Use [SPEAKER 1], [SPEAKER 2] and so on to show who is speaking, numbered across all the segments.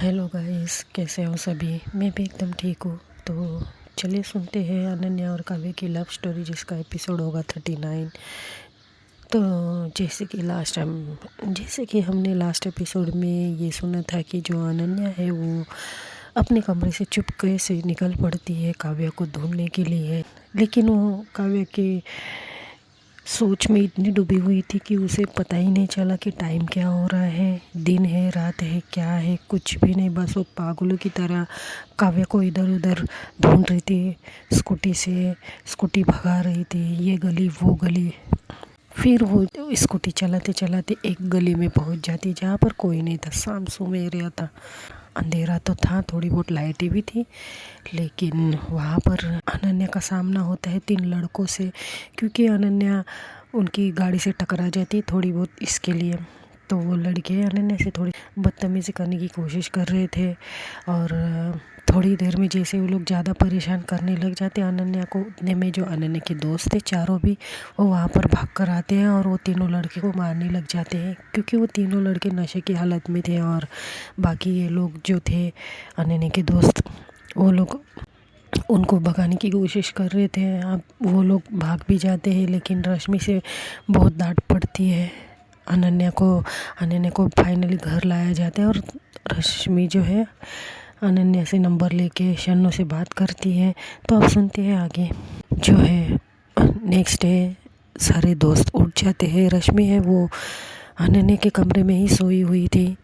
[SPEAKER 1] Hello guys, कैसे हो सभी। मैं भी एकदम ठीक हूँ। तो चलिए सुनते हैं अनन्या और काव्य की लव स्टोरी, जिसका एपिसोड होगा 39। तो जैसे कि हमने लास्ट एपिसोड में ये सुना था कि जो अनन्या है वो अपने कमरे से चुपके से निकल पड़ती है काव्य को ढूंढने के लिए। लेकिन वो काव्य के सोच में इतनी डूबी हुई थी कि उसे पता ही नहीं चला कि टाइम क्या हो रहा है, दिन है रात है क्या है, कुछ भी नहीं। बस वो पागलों की तरह काव्य को इधर उधर ढूंढ रही थी। स्कूटी भगा रही थी, ये गली वो गली। फिर वो स्कूटी चलाते चलाते एक गली में पहुंच जाती जहाँ पर कोई नहीं था, शाम सुमेर था। अंधेरा तो था, थोड़ी बहुत लाइटें भी थी, लेकिन वहाँ पर अनन्या का सामना होता है 3 लड़कों से, क्योंकि अनन्या उनकी गाड़ी से टकरा जाती है थोड़ी बहुत इसके लिए। तो वो लड़के अनन्या से थोड़ी बदतमीज़ी करने की कोशिश कर रहे थे, और थोड़ी देर में जैसे वो लोग ज़्यादा परेशान करने लग जाते हैं अनन्या को, उतने में जो अनन्या के दोस्त थे चारों भी वो वहाँ पर भाग कर आते हैं और वो तीनों लड़के को मारने लग जाते हैं, क्योंकि वो तीनों लड़के नशे की हालत में थे। और बाकी ये लोग जो थे अनन्या के दोस्त, वो लोग उनको भगाने की कोशिश कर रहे थे। अब वो लोग भाग भी जाते हैं, लेकिन रश्मि से बहुत डांट पड़ती है अनन्या को फाइनली घर लाया जाता है, और रश्मि जो है अनन्या से नंबर लेके शन्नो से बात करती है। तो अब सुनते हैं आगे जो है। नेक्स्ट डे सारे दोस्त उठ जाते हैं। रश्मि है वो अनन्या के कमरे में ही सोई हुई थी,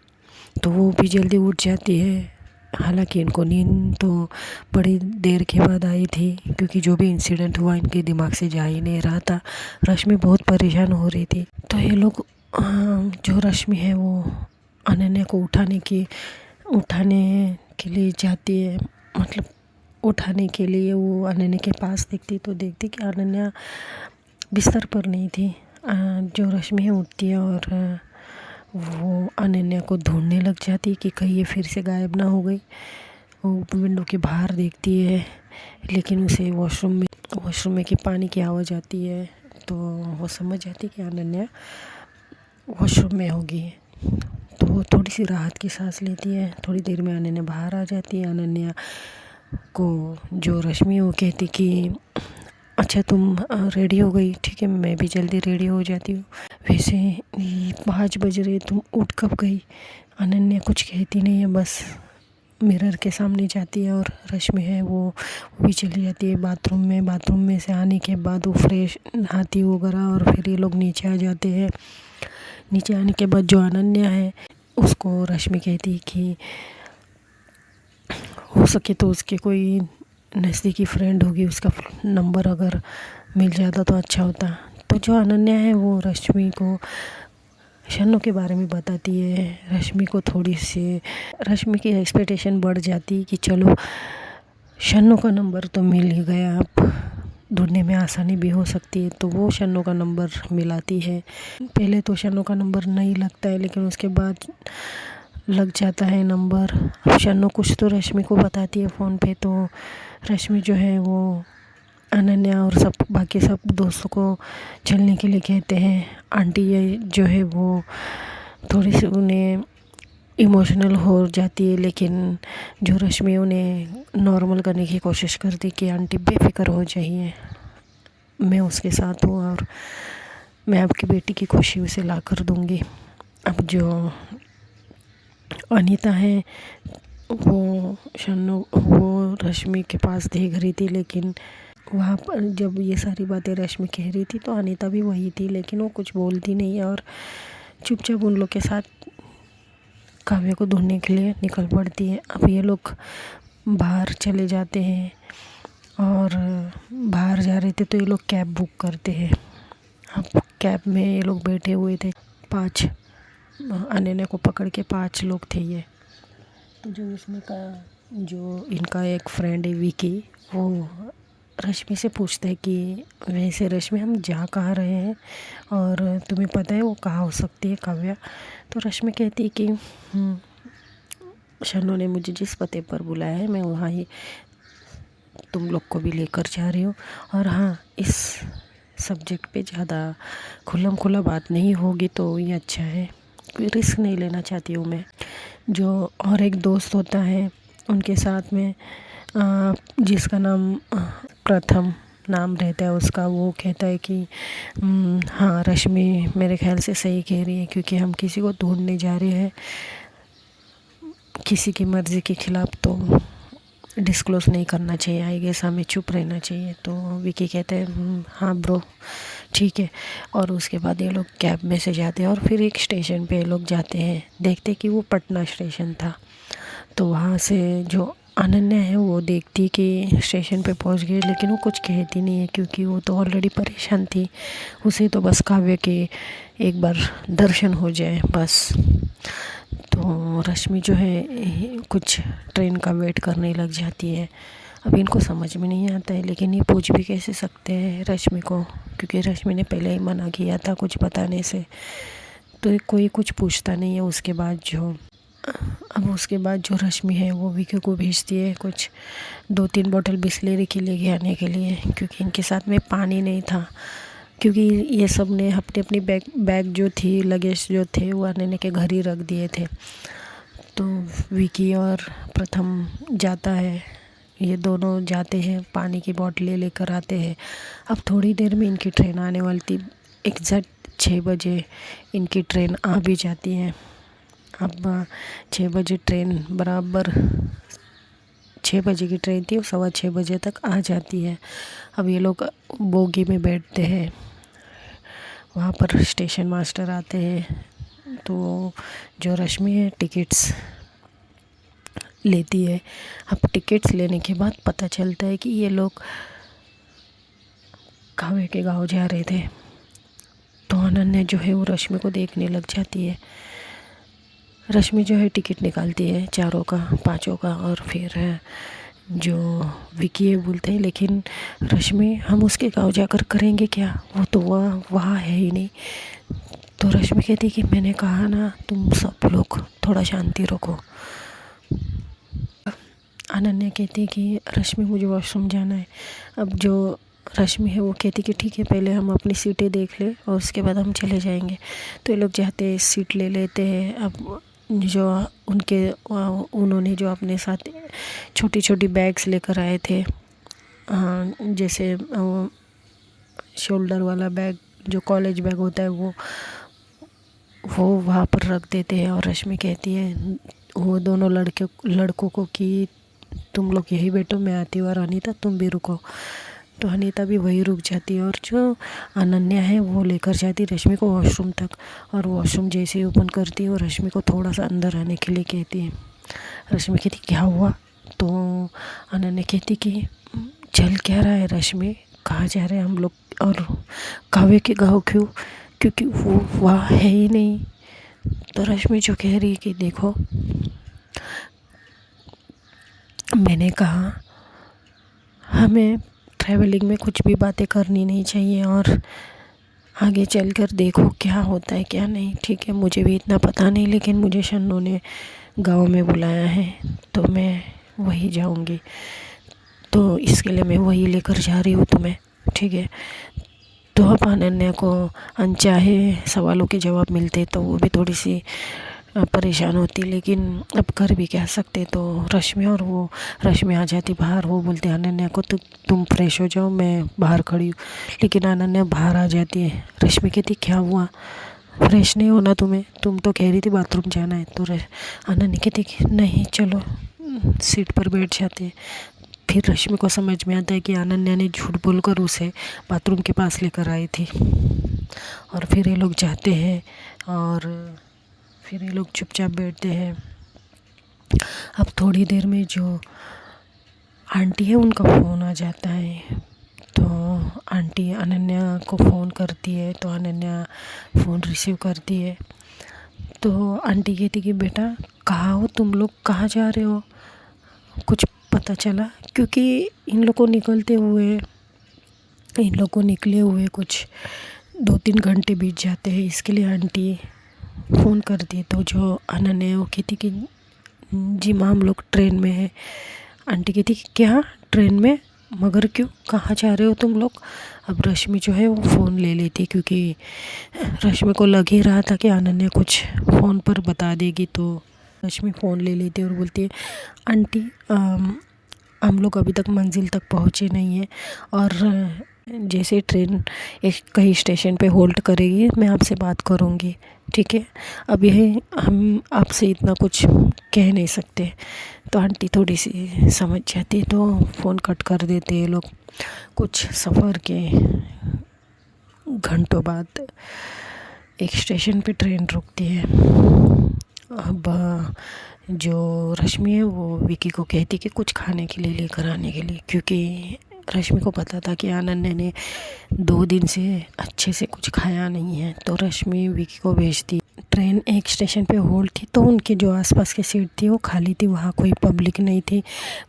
[SPEAKER 1] तो वो भी जल्दी उठ जाती है। हालांकि इनको नींद तो बड़ी देर के बाद आई थी, क्योंकि जो भी इंसिडेंट हुआ इनके दिमाग से जा ही नहीं रहा था। रश्मि बहुत परेशान हो रही थी। तो ये लोग जो रश्मि है वो अनन्या को उठाने के लिए जाती है। मतलब उठाने के लिए वो अनन्या के पास देखती कि अनन्या बिस्तर पर नहीं थी। जो रश्मि है उठती है और वो अनन्या को ढूंढने लग जाती कि कहीं ये फिर से गायब ना हो गई। वो विंडो के बाहर देखती है, लेकिन उसे वॉशरूम में कि पानी की आवाज़ आती है, तो वो समझ जाती कि अनन्या वॉशरूम में होगी। तो वो थोड़ी सी राहत की सांस लेती है। थोड़ी देर में अनन्या बाहर आ जाती है। अनन्या को जो रश्मि वो कहती कि अच्छा तुम रेडी हो गई, ठीक है मैं भी जल्दी रेडी हो जाती हूँ। वैसे 5 बज रहे, तुम उठ कब गई। अनन्या कुछ कहती नहीं है, बस मिरर के सामने जाती है, और रश्मि है वो भी चली जाती है बाथरूम में से आने के बाद वो फ्रेश नहाती वगैरह, और फिर ये लोग नीचे आ जाते हैं। नीचे आने के बाद जो अनन्या है उसको रश्मि कहती है कि हो सके तो उसके कोई नज़दीकी फ्रेंड होगी, उसका नंबर अगर मिल जाता तो अच्छा होता। तो जो अनन्या है वो रश्मि को शन्नो के बारे में बताती है। रश्मि की एक्सपेक्टेशन बढ़ जाती कि चलो शन्नो का नंबर तो मिल ही गया, अब ढूंढने में आसानी भी हो सकती है। तो वो शन्नो का नंबर मिलाती है। पहले तो शन्नो का नंबर नहीं लगता है, लेकिन उसके बाद लग जाता है नंबर। अब शन्नो कुछ तो रश्मि को बताती है फ़ोन पे, तो रश्मि जो है वो अनन्या और बाकी सब दोस्तों को चलने के लिए कहते हैं। आंटी ये जो है वो थोड़ी सी उन्हें इमोशनल हो जाती है, लेकिन जो रश्मि उन्हें नॉर्मल करने की कोशिश करती कि आंटी बेफिक्र हो जाइए, मैं उसके साथ हूँ और मैं आपकी बेटी की खुशी उसे ला कर दूँगी। अब जो अनीता है वो रश्मि के पास देख रही थी, लेकिन वहाँ पर जब ये सारी बातें रश्मि कह रही थी तो अनीता भी वही थी, लेकिन वो कुछ बोलती नहीं है और चुपचाप उन लोग के साथ काव्य को ढूंढने के लिए निकल पड़ती है। अब ये लोग बाहर चले जाते हैं, और बाहर जा रहे थे तो ये लोग कैब बुक करते हैं। अब कैब में ये लोग बैठे हुए थे 5, अनन्या को पकड़ के 5 लोग थे ये। तो जो इनका एक फ्रेंड है विकी, वो रश्मि से पूछता है कि वैसे रश्मि हम जा कहाँ रहे हैं, और तुम्हें पता है वो कहाँ हो सकती है काव्या। तो रश्मि कहती है कि शन्नो ने मुझे जिस पते पर बुलाया है मैं वहाँ ही तुम लोग को भी लेकर जा रही हूँ। और हाँ, इस सब्जेक्ट पे ज़्यादा खुल्लम खुल्ला बात नहीं होगी तो ये अच्छा है, कोई रिस्क नहीं लेना चाहती हूँ मैं। जो और एक दोस्त होता है उनके साथ में जिसका नाम प्रथम नाम रहता है उसका, वो कहता है कि हाँ रश्मि मेरे ख्याल से सही कह रही है, क्योंकि हम किसी को ढूंढने जा रहे हैं किसी की मर्ज़ी के ख़िलाफ़, तो डिस्क्लोज़ नहीं करना चाहिए, आई गेस हमें चुप रहना चाहिए। तो विकी कहते हैं हाँ ब्रो ठीक है। और उसके बाद ये लोग कैब में से जाते हैं और फिर एक स्टेशन पे ये लोग जाते हैं, देखते कि वो पटना स्टेशन था। तो वहाँ से जो अनन्या है वो देखती कि स्टेशन पे पहुँच गई, लेकिन वो कुछ कहती नहीं है क्योंकि वो तो ऑलरेडी परेशान थी। उसे तो बस काव्य के एक बार दर्शन हो जाए बस। तो रश्मि जो है कुछ ट्रेन का वेट करने लग जाती है। अब इनको समझ में नहीं आता है, लेकिन ये पूछ भी कैसे सकते हैं रश्मि को, क्योंकि रश्मि ने पहले ही मना किया था कुछ बताने से। तो कोई कुछ पूछता नहीं है। उसके बाद जो रश्मि है वो विकी को भेजती है कुछ 2-3 बोतल बिस्लेरी की लेके आने के लिए, क्योंकि इनके साथ में पानी नहीं था। क्योंकि ये सब ने अपनी अपनी बैग जो थी, लगेज जो थे, वो अनन्या के घर ही रख दिए थे। तो विकी और प्रथम जाता है, ये दोनों जाते हैं, पानी की बोतलें लेकर आते हैं। अब थोड़ी देर में इनकी ट्रेन आने वाली थी, एग्जैक्ट 6 बजे इनकी ट्रेन आ भी जाती है। अब 6 बजे ट्रेन, बराबर 6 बजे की ट्रेन थी, 6:15 बजे तक आ जाती है। अब ये लोग बोगी में बैठते हैं, वहाँ पर स्टेशन मास्टर आते हैं। तो जो रश्मि है टिकट्स लेती है। अब टिकट्स लेने के बाद पता चलता है कि ये लोग काव्य के गांव जा रहे थे। तो अनन्या जो है वो रश्मि को देखने लग जाती है। रश्मि जो है टिकट निकालती है 4 का 5 का, और फिर जो विकी है बोलते हैं लेकिन रश्मि हम उसके गांव जाकर करेंगे क्या, वो तो वहाँ है ही नहीं। तो रश्मि कहती कि मैंने कहा ना तुम सब लोग थोड़ा शांति रखो। अनन्या कहती कि रश्मि मुझे वॉशरूम जाना है। अब जो रश्मि है वो कहती कि ठीक है पहले हम अपनी सीटें देख ले और उसके बाद हम चले जाएंगे। तो ये लोग जाते हैं, सीट ले लेते हैं। अब जो उन्होंने जो अपने साथ छोटी छोटी बैग्स लेकर आए थे, जैसे शोल्डर वाला बैग जो कॉलेज बैग होता है वो वहाँ पर रख देते हैं। और रश्मि कहती है वो दोनों लड़कों को कि तुम लोग यही बैठो, मैं आती हूँ, और अनीता तुम भी रुको। तो अनीता भी वही रुक जाती है, और जो अनन्या है वो लेकर जाती रश्मि को वॉशरूम तक। और वॉशरूम जैसे ही ओपन करती है वो रश्मि को थोड़ा सा अंदर आने के लिए कहती है। रश्मि कहती क्या हुआ? तो अनन्या कहती कि चल क्या रहा है रश्मि, कहाँ जा रहे हैं हम लोग, और काव्य के गाँव क्यों, क्योंकि वो वहाँ है ही नहीं। तो रश्मि जो कह रही है कि देखो मैंने कहा हमें ट्रैवलिंग में कुछ भी बातें करनी नहीं चाहिए, और आगे चलकर देखो क्या होता है क्या नहीं। ठीक है मुझे भी इतना पता नहीं, लेकिन मुझे शन्नू ने गांव में बुलाया है तो मैं वही जाऊंगी, तो इसके लिए मैं वही लेकर जा रही हूँ तुम्हें। ठीक है। तो अब अनन्या को अनचाहे सवालों के जवाब मिलते तो वो भी थोड़ी सी परेशान होती, लेकिन अब कर भी क्या सकते। तो रश्मि आ जाती बाहर, वो बोलते अनन्या को तुम फ्रेश हो जाओ, मैं बाहर खड़ी हूँ। लेकिन अनन्या बाहर आ जाती है। रश्मि कहती क्या हुआ, फ्रेश नहीं होना तुम्हें, तुम तो कह रही थी बाथरूम जाना है। तो अनन्या कहती कि नहीं चलो, सीट पर बैठ जाते हैं। फिर रश्मि को समझ में आता है कि अनन्या ने झूठ बोलकर उसे बाथरूम के पास लेकर आई थी। और फिर ये लोग जाते हैं और फिर ये लोग चुपचाप बैठते हैं। अब थोड़ी देर में जो आंटी है उनका फ़ोन आ जाता है। तो आंटी अनन्या को फ़ोन करती है, तो अनन्या फ़ोन रिसीव करती है। तो आंटी कहती कि बेटा कहाँ हो तुम लोग, कहाँ जा रहे हो, कुछ पता चला? क्योंकि इन लोग को निकले हुए कुछ 2-3 घंटे बीत जाते हैं, इसके लिए आंटी फ़ोन करती है। तो जो अनन्या वो कहती कि जी माँ हम लोग ट्रेन में है। आंटी कहती कि क्या ट्रेन में? मगर क्यों, कहाँ जा रहे हो तुम लोग? अब रश्मि जो है वो फ़ोन ले लेती, क्योंकि रश्मि को लग ही रहा था कि अनन्या कुछ फ़ोन पर बता देगी। तो रश्मि फ़ोन ले लेती है और बोलती है, आंटी हम लोग अभी तक मंजिल तक पहुँचे नहीं हैं, और जैसे ट्रेन एक कहीं स्टेशन पे होल्ड करेगी मैं आपसे बात करूँगी, ठीक है? अब यह हम आपसे इतना कुछ कह नहीं सकते। तो आंटी थोड़ी सी समझ जाती है, तो फ़ोन कट कर देते हैं लोग। कुछ सफ़र के घंटों बाद एक स्टेशन पे ट्रेन रुकती है। अब जो रश्मि है वो विकी को कहती कि कुछ खाने के लिए लेकर आने के लिए, क्योंकि रश्मि को पता था कि अनन्या ने 2 दिन से अच्छे से कुछ खाया नहीं है। तो रश्मि विकी को भेजती। ट्रेन एक स्टेशन पे होल्ड थी, तो उनके जो आसपास की सीट थी वो खाली थी, वहाँ कोई पब्लिक नहीं थी।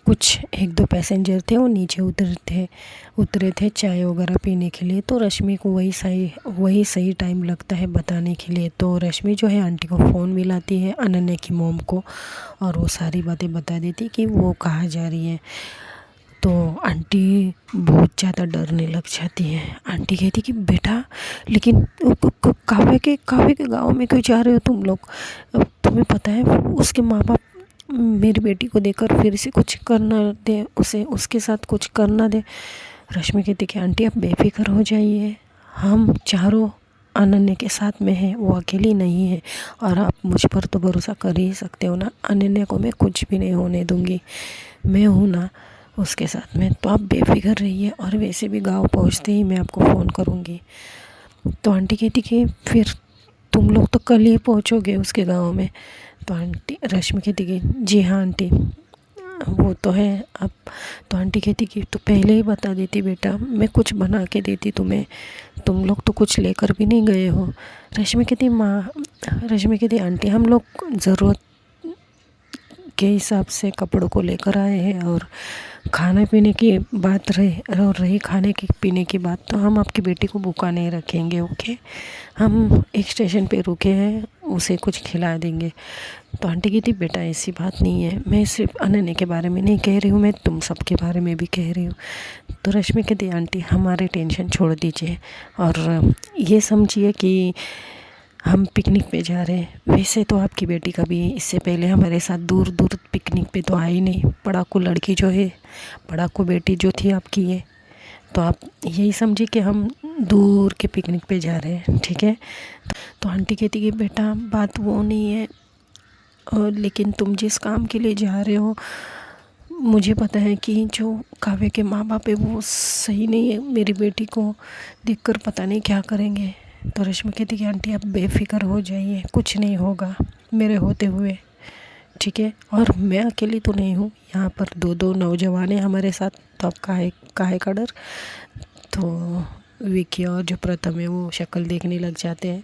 [SPEAKER 1] कुछ 1-2 पैसेंजर थे, वो नीचे उतरे थे चाय वगैरह पीने के लिए। तो रश्मि को वही सही टाइम लगता है बताने के लिए। तो रश्मि जो है आंटी को फ़ोन मिलाती है, अनन्या की मॉम को, और वो सारी बातें बता देती कि वो कहाँ जा रही है। तो आंटी बहुत ज़्यादा डरने लग जाती है। आंटी कहती कि बेटा, लेकिन काव्य के गाँव में क्यों जा रहे हो तुम लोग? अब तुम्हें पता है उसके माँ बाप मेरी बेटी को देकर फिर से कुछ करना दे, उसे उसके साथ कुछ करना दे। रश्मि कहती कि आंटी आप बेफिक्र हो जाइए, हम चारों अनन्या के साथ में हैं, वो अकेली नहीं है, और आप मुझ पर तो भरोसा कर ही सकते हो ना। अनन्या को मैं कुछ भी नहीं होने दूँगी, मैं हूँ ना उसके साथ में। तो आप बेफिक्र रहिए, और वैसे भी गांव पहुंचते ही मैं आपको फ़ोन करूंगी। तो आंटी कहती कि फिर तुम लोग तो कल ही पहुंचोगे उसके गांव में? तो आंटी रश्मि कहती कि जी हाँ आंटी, वो तो है। अब तो आंटी कहती कि तो पहले ही बता देती बेटा, मैं कुछ बना के देती तुम्हें, तुम लोग तो कुछ लेकर भी नहीं गए हो। रश्मि कहती आंटी हम लोग ज़रूरत के हिसाब से कपड़ों को लेकर आए हैं, और खाने पीने की बात रही खाने की पीने की बात, तो हम आपकी बेटी को भूखा नहीं रखेंगे, ओके? हम एक स्टेशन पे रुके हैं, उसे कुछ खिला देंगे। तो आंटी कहती बेटा ऐसी बात नहीं है, मैं सिर्फ अनन्या के बारे में नहीं कह रही हूँ, मैं तुम सब के बारे में भी कह रही हूँ। तो रश्मि कहती आंटी हमारे टेंशन छोड़ दीजिए, और ये समझिए कि हम पिकनिक पे जा रहे हैं। वैसे तो आपकी बेटी कभी इससे पहले हमारे साथ दूर दूर पिकनिक पे तो आई नहीं। पढ़ाकू लड़की जो है, पढ़ाकू बेटी जो थी आपकी, ये तो आप यही समझिए कि हम दूर के पिकनिक पे जा रहे हैं, ठीक है? तो आंटी कहती कि बेटा बात वो नहीं है, और लेकिन तुम जिस काम के लिए जा रहे हो, मुझे पता है कि जो काव्य के माँ बाप है वो सही नहीं है, मेरी बेटी को देखकर पता नहीं क्या करेंगे। तो रश्मि कहती कि आंटी आप बेफिक्र हो जाइए, कुछ नहीं होगा मेरे होते हुए, ठीक है? और मैं अकेली तो नहीं हूँ, यहाँ पर 2 नौजवान हैं हमारे साथ, तो अब काहे का डर? तो विकी और जो प्रथम है वो शक्ल देखने लग जाते हैं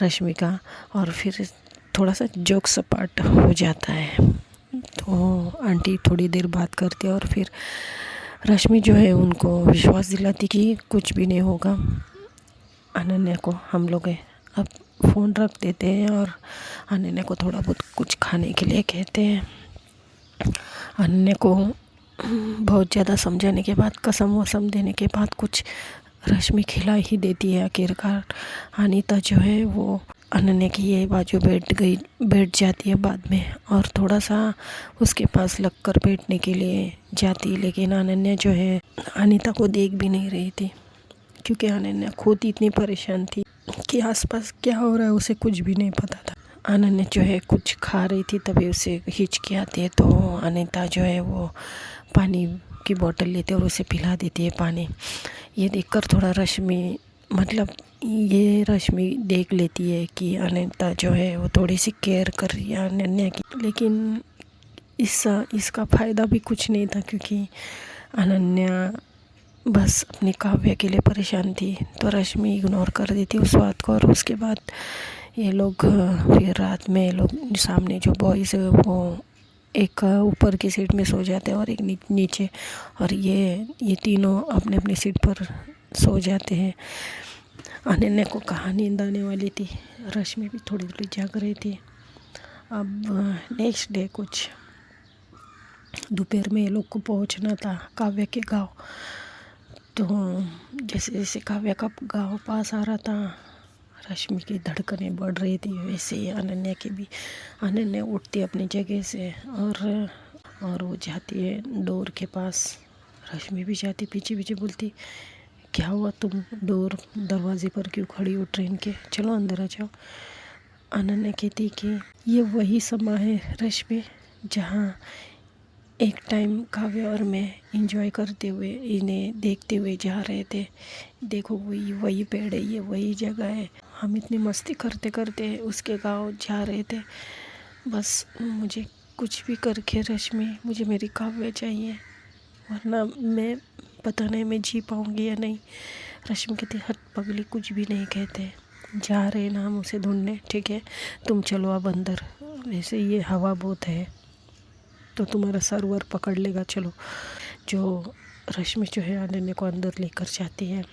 [SPEAKER 1] रश्मि का, और फिर थोड़ा सा जोक सपाट हो जाता है। तो आंटी थोड़ी देर बात करती है, और फिर रश्मि जो है उनको विश्वास दिलाती कि कुछ भी नहीं होगा। अनन्या को हम लोग अब फ़ोन रख देते हैं, और अनन्या को थोड़ा बहुत कुछ खाने के लिए कहते हैं। अनन्या को बहुत ज़्यादा समझाने के बाद, कसम वसम देने के बाद, कुछ रश्मि खिला ही देती है आखिरकार। अनीता जो है वो अनन्या की ये बाजू बैठ जाती है बाद में, और थोड़ा सा उसके पास लगकर बैठने के लिए जाती है, लेकिन अनन्या जो है अनीता को देख भी नहीं रही थी, क्योंकि अनन्या खुद इतनी परेशान थी कि आसपास क्या हो रहा है उसे कुछ भी नहीं पता था। अनन्या जो है कुछ खा रही थी, तभी उसे हिचकी आती है। तो अनीता जो है वो पानी की बोतल लेती है और उसे पिला देती है पानी। ये देखकर थोड़ा ये रश्मि देख लेती है कि अनीता जो है वो थोड़ी सी केयर कर रही है अनन्या की, लेकिन इसका फ़ायदा भी कुछ नहीं था, क्योंकि अनन्या बस अपने काव्य के लिए परेशान थी। तो रश्मि इग्नोर कर देती उस बात को, और उसके बाद ये लोग फिर रात में ये लोग सामने जो बॉयज़ है वो एक ऊपर की सीट में सो जाते हैं और एक नीचे, और ये तीनों अपने अपनी सीट पर सो जाते हैं। अनन्या को कहाँ नींद आने वाली थी, रश्मि भी थोड़ी थोड़ी जाग रही थी। अब नेक्स्ट डे कुछ दोपहर में ये लोग को पहुंचना था काव्या के गांव। तो जैसे जैसे काव्या का गांव पास आ रहा था, रश्मि की धड़कनें बढ़ रही थी, वैसे ही अनन्या की भी। अनन्या उठती अपनी जगह से और वो जाती है डोर के पास। रश्मि भी जाती पीछे पीछे, बोलती क्या हुआ, तुम दरवाजे पर क्यों खड़ी हो ट्रेन के, चलो अंदर आ जाओ। अनन्या कहती कि ये वही समय है रश्मि जहाँ एक टाइम काव्या और मैं इंजॉय करते हुए इन्हें देखते हुए जा रहे थे। देखो वही पेड़ है, ये वही जगह है। हम इतनी मस्ती करते करते उसके गांव जा रहे थे। बस मुझे कुछ भी करके रश्मि, मुझे मेरी काव्या चाहिए, वरना मैं पता नहीं मैं जी पाऊँगी या नहीं। रश्मि कहती हट पगली, कुछ भी नहीं कहते, जा रहे ना हम उसे ढूंढने, ठीक है तुम चलो अब अंदर, वैसे ये हवा बहुत है तो तुम्हारा सर वर पकड़ लेगा, चलो। जो रश्मि जो है अनन्या को अंदर लेकर जाती है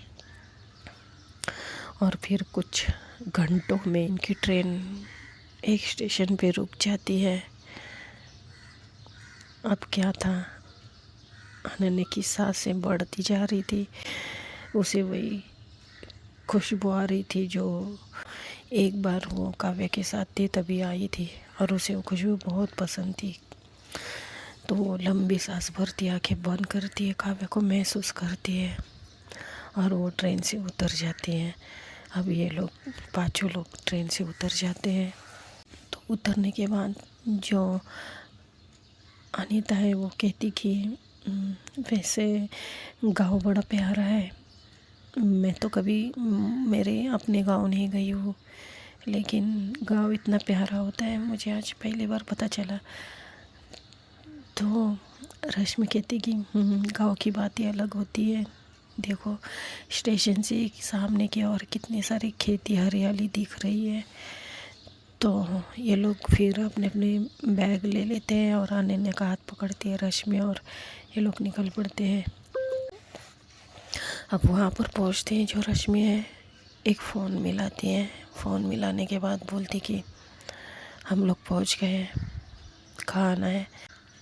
[SPEAKER 1] और फिर कुछ घंटों में इनकी ट्रेन एक स्टेशन पे रुक जाती है। अब क्या था, अनन्या की सांसें बढ़ती जा रही थी, उसे वही खुशबू आ रही थी जो एक बार वो काव्या के साथ थी तभी आई थी, और उसे वो खुशबू बहुत पसंद थी। तो वो लंबी सांस भरती, आंखें बंद करती है, काव्या को महसूस करती है और वो ट्रेन से उतर जाती है। अब ये लोग पांचों लोग ट्रेन से उतर जाते हैं। तो उतरने के बाद जो अनीता है वो कहती कि वैसे गाँव बड़ा प्यारा है, मैं तो कभी मेरे अपने गाँव नहीं गई हूँ, लेकिन गाँव इतना प्यारा होता है मुझे आज पहली बार पता चला। तो रश्मि कहती कि गाँव की बात ही अलग होती है, देखो स्टेशन से सामने की ओर कितनी सारी खेती हरियाली दिख रही है। तो ये लोग फिर अपने अपने बैग ले लेते हैं और अनन्या का हाथ पकड़ती है रश्मि, और ये लोग निकल पड़ते हैं। अब वहाँ पर पहुँचते हैं, जो रश्मि है एक फ़ोन मिलाती है। फ़ोन मिलाने के बाद बोलती कि हम लोग पहुँच गए हैं, कहाँ आना है।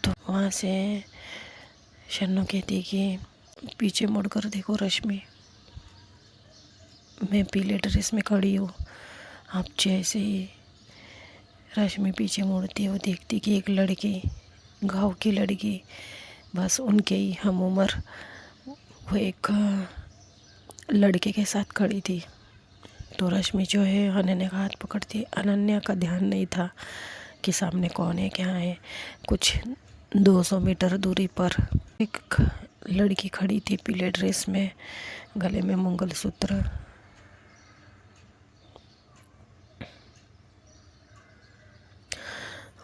[SPEAKER 1] तो वहाँ से शन्नु कहती कि पीछे मुड़कर देखो रश्मि, मैं पीले ड्रेस में खड़ी हूँ। आप जैसे ही रश्मि पीछे मुड़ती है, वो देखती कि एक लड़की, गाँव की लड़की, बस उनके ही हम उम्र, वो एक लड़के के साथ खड़ी थी। तो रश्मि जो है अनन्या का हाथ पकड़ती है। अनन्या का ध्यान नहीं था कि सामने कौन है क्या है। कुछ 200 मीटर दूरी पर एक लड़की खड़ी थी पीले ड्रेस में, गले में मंगलसूत्र,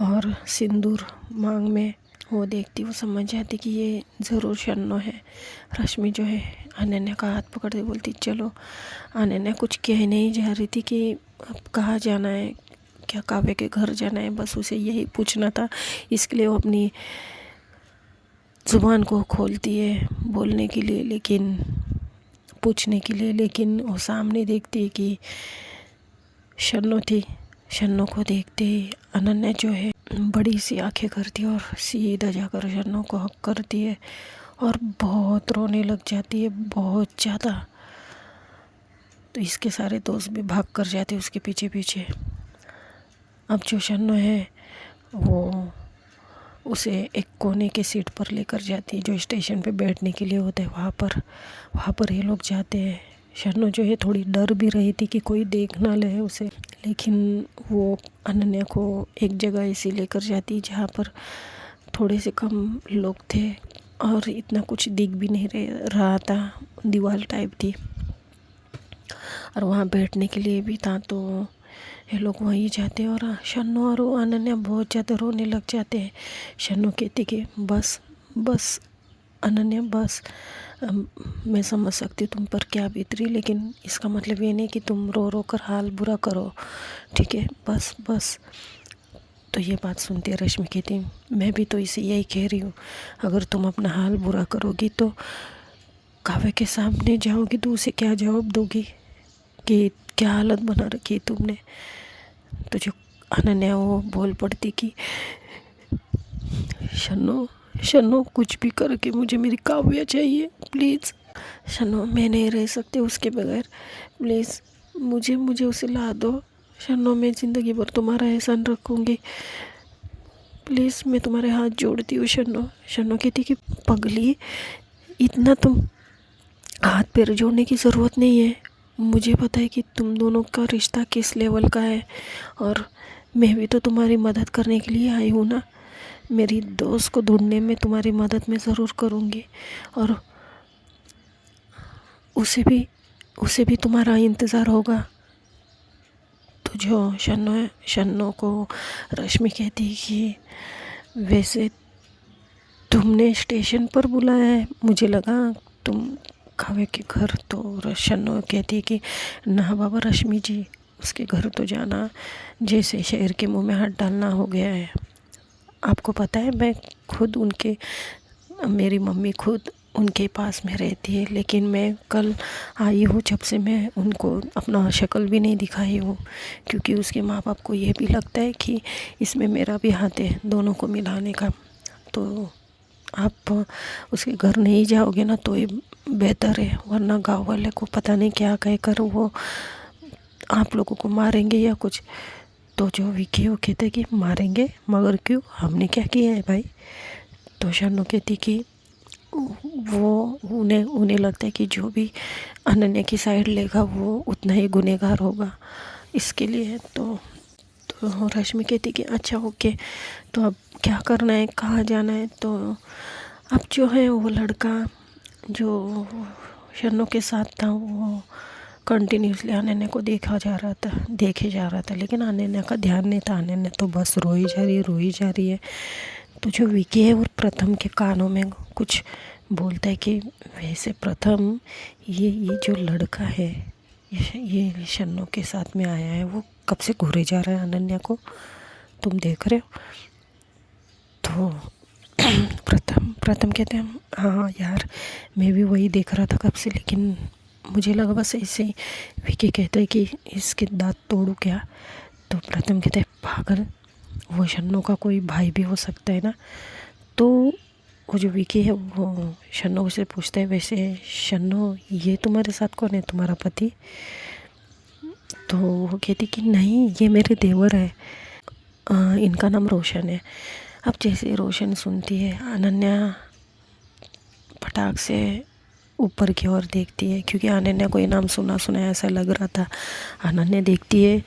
[SPEAKER 1] और सिंदूर मांग में। वो देखती, वो समझ जाती कि ये ज़रूर शन्नो है। रश्मि जो है अनन्या का हाथ पकड़ते बोलती चलो। अनन्या कुछ कह नहीं जा रही थी कि अब कहाँ जाना है, क्या काव्य के घर जाना है, बस उसे यही पूछना था। इसके लिए वो अपनी ज़ुबान को खोलती है बोलने के लिए, लेकिन पूछने के लिए, लेकिन वो सामने देखती है कि शन्नो थी। शन्नो को देखते ही अनन्या जो है बड़ी सी आंखें करती है और सीधा जाकर शन्नो को हक करती है और बहुत रोने लग जाती है, बहुत ज़्यादा। तो इसके सारे दोस्त भी भाग कर जाते उसके पीछे पीछे। अब जो शन्नो है वो उसे एक कोने के सीट पर लेकर जाती है, जो स्टेशन पे बैठने के लिए होते हैं, वहाँ पर ये लोग जाते हैं। शन्नो जो है थोड़ी डर भी रही थी कि कोई देख ना ले उसे, लेकिन वो अनन्या को एक जगह ऐसी लेकर जाती जहाँ पर थोड़े से कम लोग थे और इतना कुछ दिख भी नहीं रहा था, दीवार टाइप थी, और वहाँ बैठने के लिए भी था। तो ये लोग वहीं जाते हैं और शन्नो और अनन्या बहुत ज़्यादा रोने लग जाते हैं। शन्नो कहती कि बस बस अनन्या बस, मैं समझ सकती हूँ तुम पर क्या बीत रही, लेकिन इसका मतलब ये नहीं कि तुम रो रो कर हाल बुरा करो, ठीक है, बस बस। तो ये बात सुनती है रश्मि कहती मैं भी तो इसे यही कह रही हूँ, अगर तुम अपना हाल बुरा करोगी तो काव्य के सामने जाओगी तो उसे क्या जवाब दोगी कि क्या हालत बना रखी है तुमने। तो जो अनन्या वो बोल पड़ती कि शन्नो शन्नो, कुछ भी करके मुझे मेरी काव्या चाहिए प्लीज़। शन्नो, मैं नहीं रह सकती उसके बगैर, प्लीज़ मुझे मुझे उसे ला दो। शन्नो, मैं ज़िंदगी भर तुम्हारा एहसान रखूँगी, प्लीज़ मैं तुम्हारे हाथ जोड़ती हूँ। शन्नो शन्नो कहती कि पगली, इतना तुम हाथ पैर जोड़ने की ज़रूरत नहीं है। मुझे पता है कि तुम दोनों का रिश्ता किस लेवल का है, और मैं भी तो तुम्हारी मदद करने के लिए आई हूँ ना। मेरी दोस्त को ढूंढने में तुम्हारी मदद मैं ज़रूर करूँगी, और उसे भी तुम्हारा इंतज़ार होगा। तो जो शन्नो है, शन्नो को रश्मि कहती कि वैसे तुमने स्टेशन पर बुलाया है, मुझे लगा तुम काव्या के घर। तो शन्नो कहती कि ना बाबा रश्मि जी, उसके घर तो जाना जैसे शेर के मुंह में हाथ डालना हो गया है। आपको पता है, मैं खुद मेरी मम्मी खुद उनके पास में रहती है, लेकिन मैं कल आई हूँ जब से मैं उनको अपना शक्ल भी नहीं दिखाई हूँ, क्योंकि उसके माँ बाप को ये भी लगता है कि इसमें मेरा भी हाथ है दोनों को मिलाने का। तो आप उसके घर नहीं जाओगे ना तो ये बेहतर है, वरना गाँव वाले को पता नहीं क्या कहकर वो आप लोगों को मारेंगे या कुछ। तो जो विकी वो कहते कि मारेंगे, मगर क्यों, हमने क्या किया है भाई। तो शन्नो कहती कि वो उन्हें लगता है कि जो भी अनन्या की साइड लेगा वो उतना ही गुनहगार होगा, इसके लिए। तो रश्मि कहती कि अच्छा ओके, तो अब क्या करना है, कहाँ जाना है। तो अब जो है वो लड़का जो शन्नो के साथ था वो कंटिन्यूसली अनन्या को देखे जा रहा था, लेकिन अनन्या का ध्यान नहीं था। अनन्या तो बस रोई जा रही है। तो जो विकी है वो प्रथम के कानों में कुछ बोलता है कि वैसे प्रथम, ये जो लड़का है, ये शन्नो के साथ में आया है, वो कब से घूरे जा रहा है अनन्या को, तुम देख रहे हो। तो प्रथम कहते हैं हाँ यार, मैं भी वही देख रहा था कब से, लेकिन मुझे लगा बस ऐसे ही। विकी कहता है कि इसके दांत तोड़ू क्या। तो प्रथम कहते हैं पागल, वो शन्नो का कोई भाई भी हो सकता है ना। तो वो जो विकी है वो शन्नो से पूछता है, वैसे शन्नो ये तुम्हारे साथ कौन है, तुम्हारा पति। तो वो कहती कि नहीं, ये मेरे देवर है, इनका नाम रोशन है। अब जैसे रोशन सुनती है, अनन्या फटाक से ऊपर की ओर देखती है, क्योंकि अनन्या को ये नाम सुना ऐसा लग रहा था। अनन्या देखती है,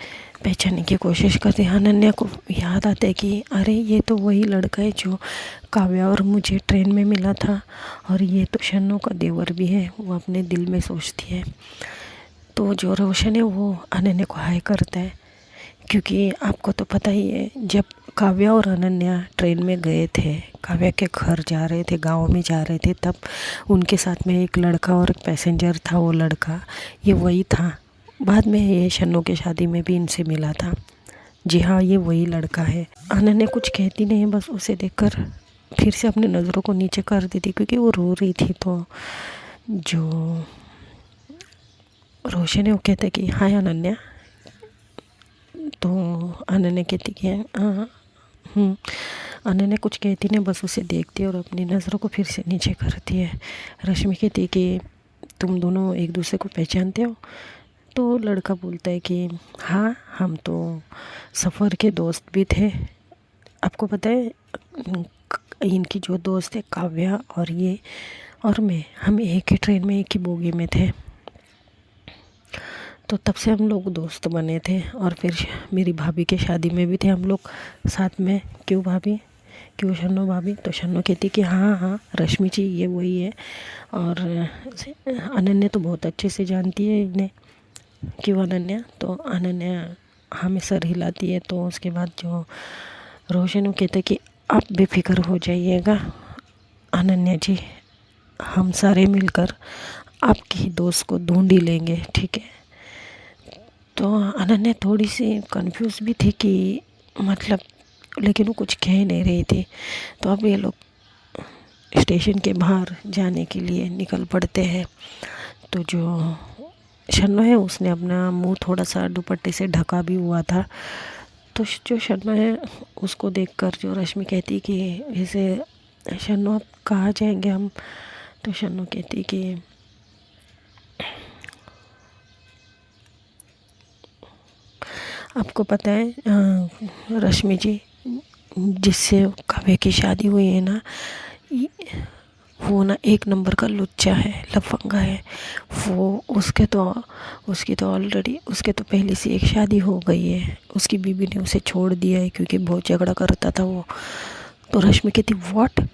[SPEAKER 1] पहचानने की कोशिश करती है। अनन्या को याद आता है कि अरे ये तो वही लड़का है जो काव्या और मुझे ट्रेन में मिला था, और ये तो शन्नो का देवर भी है, वो अपने दिल में सोचती है। तो जो रोशन है वो अनन्या को हाय करता है, क्योंकि आपको तो पता ही है, जब काव्या और अनन्या ट्रेन में गए थे, काव्या के घर जा रहे थे, गांव में जा रहे थे, तब उनके साथ में एक लड़का और एक पैसेंजर था। वो लड़का ये वही था, बाद में ये शन्नो के शादी में भी इनसे मिला था। जी हाँ, ये वही लड़का है। अनन्या कुछ कहती नहीं, बस उसे देखकर फिर से अपनी नज़रों को नीचे कर दी थी, क्योंकि वो रो रही थी। तो जो रोशन है वो कहते कि हाय अनन्या। तो अनन्या कहती कि हाँ। अनन्या कुछ कहती नहीं, बस उसे देखती है और अपनी नज़रों को फिर से नीचे करती है। रश्मि कहती कि तुम दोनों एक दूसरे को पहचानते हो। तो लड़का बोलता है कि हाँ, हम तो सफ़र के दोस्त भी थे। आपको पता है, इनकी जो दोस्त है काव्या और ये और मैं, हम एक ही ट्रेन में एक ही बोगी में थे। तो तब से हम लोग दोस्त बने थे, और फिर मेरी भाभी के शादी में भी थे हम लोग साथ में। क्यों भाभी, क्यों शन्नो भाभी। तो शन्नो कहती कि हाँ हाँ रश्मि जी ये वही है, और अनन्या तो बहुत अच्छे से जानती है इन्हें। क्यों अनन्या। तो अनन्या हमें सर हिलाती है। तो उसके बाद जो रोशन वो कहते कि आप बेफिक्र हो जाइएगा अनन्या जी, हम सारे मिलकर आपकी दोस्त को ढूंढ ही लेंगे, ठीक है। तो अनन्या थोड़ी सी कंफ्यूज भी थी कि मतलब, लेकिन वो कुछ कह नहीं रही थी। तो अब ये लोग स्टेशन के बाहर जाने के लिए निकल पड़ते हैं। तो जो शन्नो है उसने अपना मुंह थोड़ा सा दुपट्टे से ढका भी हुआ था। तो जो शन्नो है उसको देखकर जो रश्मि कहती कि वैसे शन्नू अब कहाँ जाएंगे हम? तो शन्नू कहती कि आपको पता है रश्मि जी, जिससे काव्या की शादी हुई है ना, वो ना एक नंबर का लुच्चा है, लफंगा है वो। उसकी तो ऑलरेडी, उसके तो पहले से एक शादी हो गई है, उसकी बीवी ने उसे छोड़ दिया है क्योंकि बहुत झगड़ा करता था वो। तो रश्मि कहती व्हाट,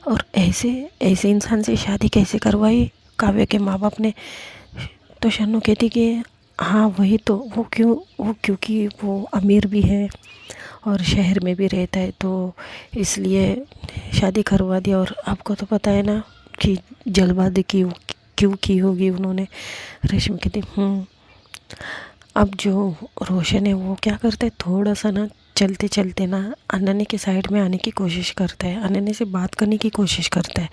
[SPEAKER 1] और ऐसे ऐसे इंसान से शादी कैसे करवाई काव्या के माँ बाप ने? तो शन्नू कहती कि हाँ वही तो, वो क्योंकि वो अमीर भी है और शहर में भी रहता है, तो इसलिए शादी करवा दिया। और आपको तो पता है ना कि जल्दबाजी क्यों की होगी उन्होंने। रेशम कहती अब जो रोशन है वो क्या करता है, थोड़ा सा ना चलते चलते ना अनन्या के साइड में आने की कोशिश करता है, अनन्या से बात करने की कोशिश करता है।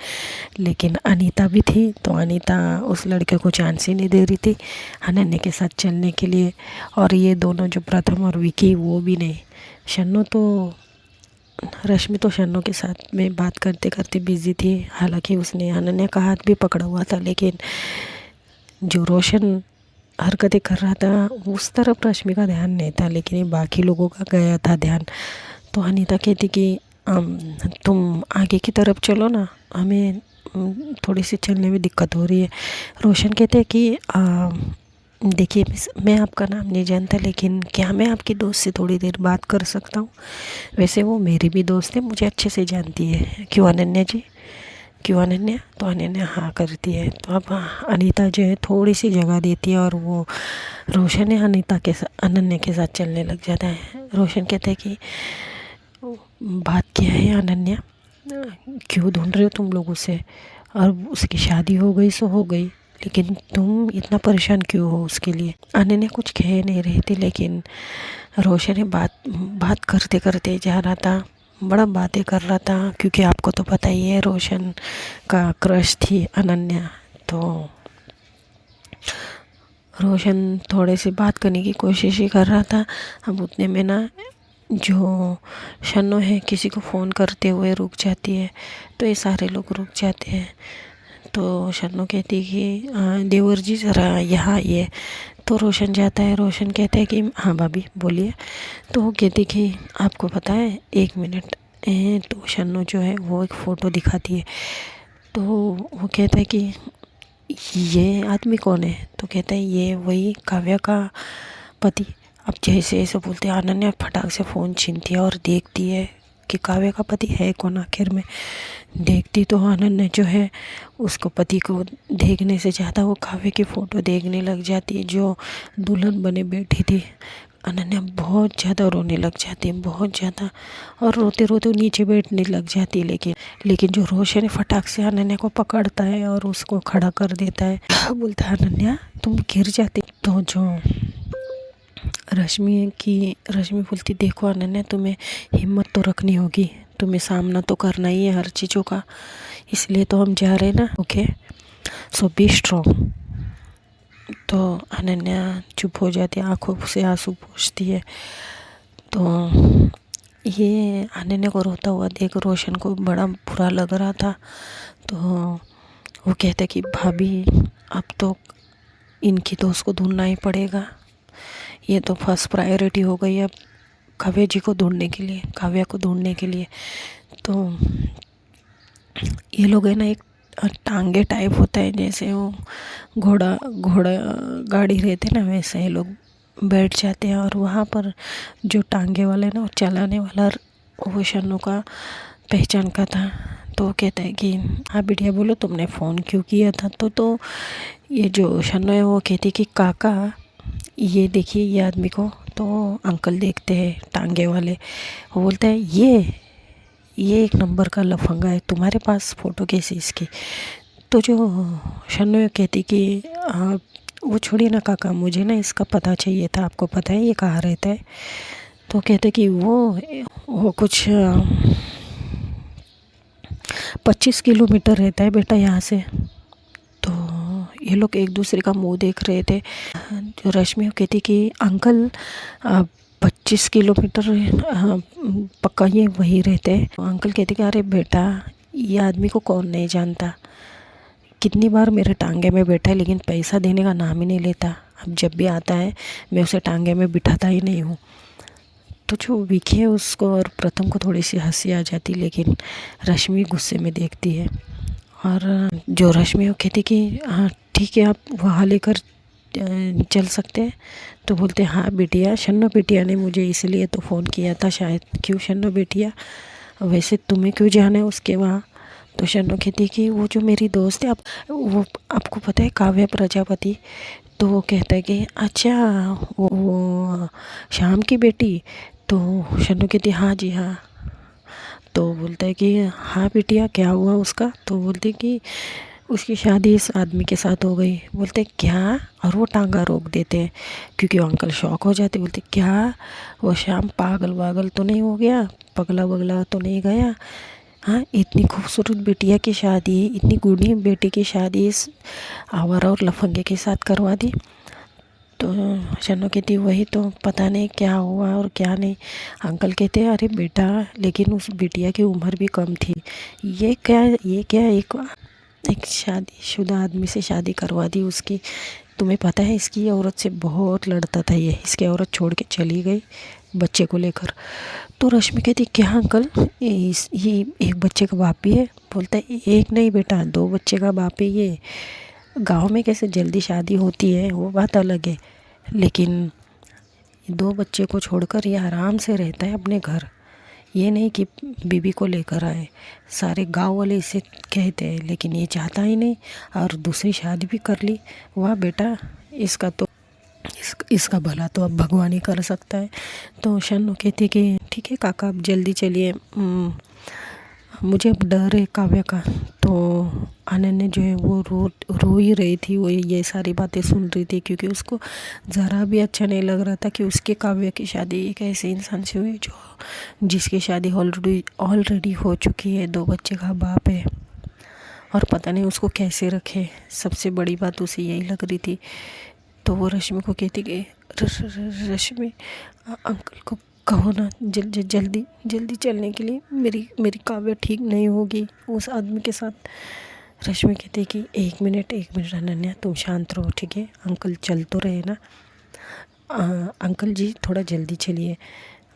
[SPEAKER 1] लेकिन अनीता भी थी, तो अनीता उस लड़के को चांस ही नहीं दे रही थी अनन्या के साथ चलने के लिए। और ये दोनों जो प्रथम और विकी, वो भी नहीं। शन्नू तो रश्मि तो शन्नू के साथ में बात करते करते बिजी थी, हालांकि उसने अनन्या का हाथ भी पकड़ा हुआ था, लेकिन जो रोशन हरकतें कर रहा था उस तरफ रश्मि का ध्यान नहीं था, लेकिन ये बाकी लोगों का गया था ध्यान। तो अनीता कहती कि तुम आगे की तरफ चलो ना, हमें थोड़ी सी चलने में दिक्कत हो रही है। रोशन कहते कि देखिए मिस, मैं आपका नाम नहीं जानता, लेकिन क्या मैं आपकी दोस्त से थोड़ी देर बात कर सकता हूँ? वैसे वो मेरी भी दोस्त है, मुझे अच्छे से जानती है। क्यों अनन्या जी, क्यों अनन्या? तो अनन्या हाँ करती है। तो अब अनीता जो है थोड़ी सी जगह देती है और वो रोशन है अनीता के साथ, अनन्या के साथ चलने लग जाता है। रोशन कहता है कि बात क्या है अनन्या, क्यों ढूंढ रहे हो तुम लोग उसे? और उसकी शादी हो गई सो हो गई, लेकिन तुम इतना परेशान क्यों हो उसके लिए? अनन्या कुछ कह नहीं रही थी, लेकिन रोशन ने बात करते करते जा रहा था, बड़ा बातें कर रहा था, क्योंकि आपको तो पता ही है रोशन का क्रश थी अनन्या। तो रोशन थोड़े से बात करने की कोशिश ही कर रहा था। अब उतने में ना जो शन्नू है किसी को फ़ोन करते हुए रुक जाती है, तो ये सारे लोग रुक जाते हैं। तो शन्नू कहती कि देवर जी ज़रा यहाँ आइए। तो रोशन जाता है, रोशन कहता है कि हाँ भाभी बोलिए। तो वो कहती कि आपको पता है, 1 मिनट। तो शन्नू जो है वो एक फ़ोटो दिखाती है। तो वो कहता है कि ये आदमी कौन है? तो कहता है ये वही काव्या का पति। अब जैसे ऐसे बोलते हैं, अनन्या फटाक से फ़ोन छीनती है और देखती है कि काव्या का पति है कौन आखिर में। देखती तो अनन्या जो है उसको पति को देखने से ज़्यादा वो काव्या की फ़ोटो देखने लग जाती है, जो दुल्हन बने बैठी थी। अनन्या बहुत ज़्यादा रोने लग जाती है, बहुत ज़्यादा, और रोते रोते नीचे बैठने लग जाती है। लेकिन जो रोशन है फटाक से अनन्या को पकड़ता है और उसको खड़ा कर देता है। बोलता है अनन्या तुम गिर जाती। तो जो रश्मि बोलती देखो अनन्या, तुम्हें हिम्मत तो रखनी होगी, तुम्हें सामना तो करना ही है हर चीज़ों का, इसलिए तो हम जा रहे हैं ना। Okay, so be strong. तो अनन्या चुप हो जाती है, आंखों से आंसू पोंछती है। तो ये अनन्या को रोता हुआ देख रोशन को बड़ा बुरा लग रहा था। तो वो कहते कि भाभी अब तो इनकी दोस्त को ढूंढना ही पड़ेगा, ये तो फर्स्ट प्रायोरिटी हो गई अब काव्या जी को ढूंढने के लिए, काव्या को ढूंढने के लिए। तो ये लोग है ना, एक टांगे टाइप होता है, जैसे वो घोड़ा गाड़ी रहते ना, वैसे ये लोग बैठ जाते हैं। और वहाँ पर जो टांगे वाले ना, वो चलाने वाला वो शन्नू का पहचान का था। तो वो कहता है कि हाँ बिटिया बोलो तुमने फ़ोन क्यों किया था? तो ये जो शन्नू है वो कहती कि काका ये देखिए ये आदमी को। तो अंकल देखते हैं टांगे वाले, वो बोलता है ये एक नंबर का लफंगा है, तुम्हारे पास फ़ोटो कैसी इसकी? तो जो शन्नू कहती कि आप वो छोड़िए ना काका, मुझे ना इसका पता चाहिए था, आपको पता है ये कहाँ रहता है? तो कहते कि वो कुछ 25 किलोमीटर रहता है बेटा यहाँ से। तो ये लोग एक दूसरे का मुंह देख रहे थे। जो रश्मि कहती कि अंकल 25 किलोमीटर पक्का ये वही रहते हैं। अंकल कहते कि अरे बेटा ये आदमी को कौन नहीं जानता, कितनी बार मेरे टांगे में बैठा है लेकिन पैसा देने का नाम ही नहीं लेता। अब जब भी आता है मैं उसे टांगे में बिठाता ही नहीं हूँ। तो जो विकी है उसको और प्रथम को थोड़ी सी हंसी आ जाती, लेकिन रश्मि गुस्से में देखती है। और जो रश्मि वो कहती कि हाँ ठीक है, आप वहाँ लेकर चल सकते हैं। तो बोलते हाँ बिटिया, शन्नो बिटिया ने मुझे इसलिए तो फ़ोन किया था शायद। क्यों शन्नो बिटिया, वैसे तुम्हें क्यों जाना है उसके वहाँ? तो शन्नो कहती कि वो जो मेरी दोस्त है, वो आपको पता है काव्या प्रजापति। तो वो कहता है कि अच्छा वो शाम की बेटी। तो शन्नो कहती हाँ जी हाँ। तो बोलता है कि हाँ बिटिया क्या हुआ उसका? तो बोलते कि उसकी शादी इस आदमी के साथ हो गई। बोलते क्या? और वो टांगा रोक देते हैं क्योंकि वो अंकल शॉक हो जाते। बोलते क्या वो श्याम पागल वागल तो नहीं हो गया, पगला वगला तो नहीं गया? हाँ, इतनी खूबसूरत बिटिया की शादी, इतनी गुणी बेटी की शादी इस आवारा और लफंगे के साथ करवा दी। तो शन्नो कहती वही तो, पता नहीं क्या हुआ और क्या नहीं। अंकल कहते अरे बेटा, लेकिन उस बिटिया की उम्र भी कम थी। ये क्या एक शादीशुदा आदमी से शादी करवा दी उसकी। तुम्हें पता है इसकी औरत से बहुत लड़ता था ये, इसकी औरत छोड़ के चली गई बच्चे को लेकर। तो रश्मि कहती क्या अंकल, ये एक बच्चे का बाप भी है? बोलता है एक नहीं बेटा, 2 बच्चे का बाप है ये। गांव में कैसे जल्दी शादी होती है वो बात अलग है, लेकिन 2 बच्चे को छोड़कर ये आराम से रहता है अपने घर। ये नहीं कि बीबी को लेकर आए। सारे गांव वाले इसे कहते हैं, लेकिन ये चाहता ही नहीं और दूसरी शादी भी कर ली। वाह बेटा, इसका भला तो अब भगवान ही कर सकता है। तो शन्नु कहती कि ठीक है काका, अब जल्दी चलिए, मुझे अब डर है काव्या का। तो अनन्या जो है वो रो ही रही थी, वो ये सारी बातें सुन रही थी, क्योंकि उसको ज़रा भी अच्छा नहीं लग रहा था कि उसके काव्या की शादी एक ऐसे इंसान से हुई जिसकी शादी ऑलरेडी हो चुकी है, 2 बच्चे का बाप है और पता नहीं उसको कैसे रखे। सबसे बड़ी बात उसे यही लग रही थी। तो वो रश्मि को कहती कि रश्मि अंकल को कहो ना जल्दी चलने के लिए, मेरी काव्या ठीक नहीं होगी उस आदमी के साथ। रश्मि कहती कि एक मिनट अनन्या, तुम शांत रहो ठीक है, अंकल चल तो रहे ना। अंकल जी थोड़ा जल्दी चलिए।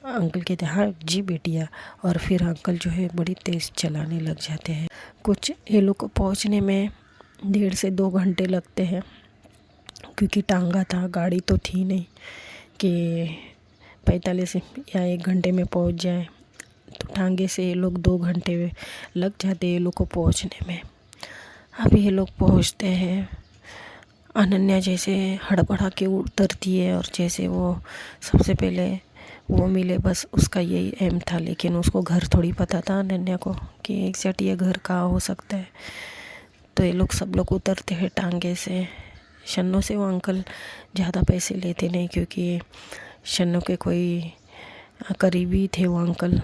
[SPEAKER 1] अंकल कहते हाँ जी बेटिया। और फिर अंकल जो है बड़ी तेज़ चलाने लग जाते हैं। कुछ ये लोग को पहुँचने में 1.5 से 2 घंटे लगते हैं, क्योंकि टांगा था, गाड़ी तो थी नहीं कि 45 या 1 घंटे में पहुंच जाए। तो टांगे से ये लोग 2 घंटे लग जाते ये लोग को पहुंचने में। अब ये लोग पहुंचते हैं, अनन्या जैसे हड़बड़ा के उतरती है और जैसे वो सबसे पहले वो मिले, बस उसका यही एम था। लेकिन उसको घर थोड़ी पता था अनन्या को कि एग्जैक्ट ये घर कहाँ हो सकता है। तो ये लोग सब लोग उतरते हैं टांगे से। शन्नो से वो अंकल ज़्यादा पैसे लेते नहीं, क्योंकि शन्नो के कोई करीबी थे वो अंकल।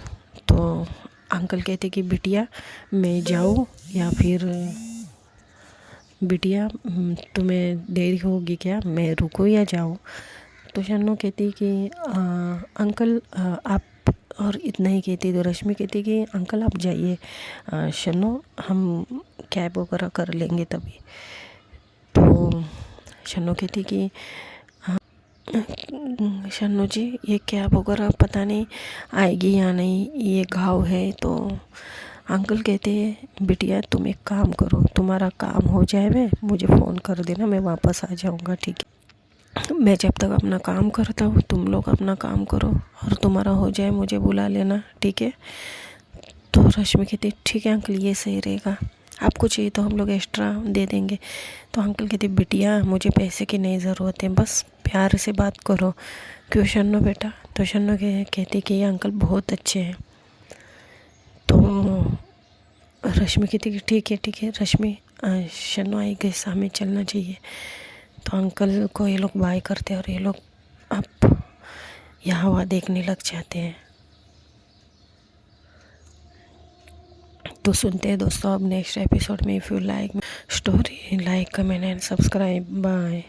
[SPEAKER 1] तो अंकल कहते कि बिटिया मैं जाऊँ या फिर बिटिया तुम्हें देरी होगी क्या, मैं रुकूँ या जाऊँ? तो शन्नो कहती कि अंकल आप, और इतना ही कहती। तो रश्मि कहती कि अंकल आप जाइए, शन्नो हम कैब वगैरह कर लेंगे तभी। तो शन्नो कहती कि शन्नो जी ये कैब वगैरह पता नहीं आएगी या नहीं, ये घाव है। तो अंकल कहते हैं बिटिया तुम एक काम करो, तुम्हारा काम हो जाए मुझे फ़ोन कर देना, मैं वापस आ जाऊँगा ठीक है। मैं जब तक अपना काम करता हूँ तुम लोग अपना काम करो, और तुम्हारा हो जाए मुझे बुला लेना ठीक है। तो रश्मि कहती ठीक है अंकल, ये सही रहेगा, आपको चाहिए तो हम लोग एक्स्ट्रा दे देंगे। तो अंकल कहते बिटिया मुझे पैसे की नहीं ज़रूरत है, बस प्यार से बात करो। क्यों शन्नो बेटा? तो शन्नो कहती कि ये अंकल बहुत अच्छे हैं। तो रश्मि कहती कि ठीक है रश्मि, शन्नो आई गई, हमें चलना चाहिए। तो अंकल को ये लोग बाय करते हैं और ये लोग अब यहाँ वहाँ देखने लग जाते हैं। तो सुनते हैं दोस्तों अब नेक्स्ट एपिसोड में। If you like story, like comment and subscribe. Bye.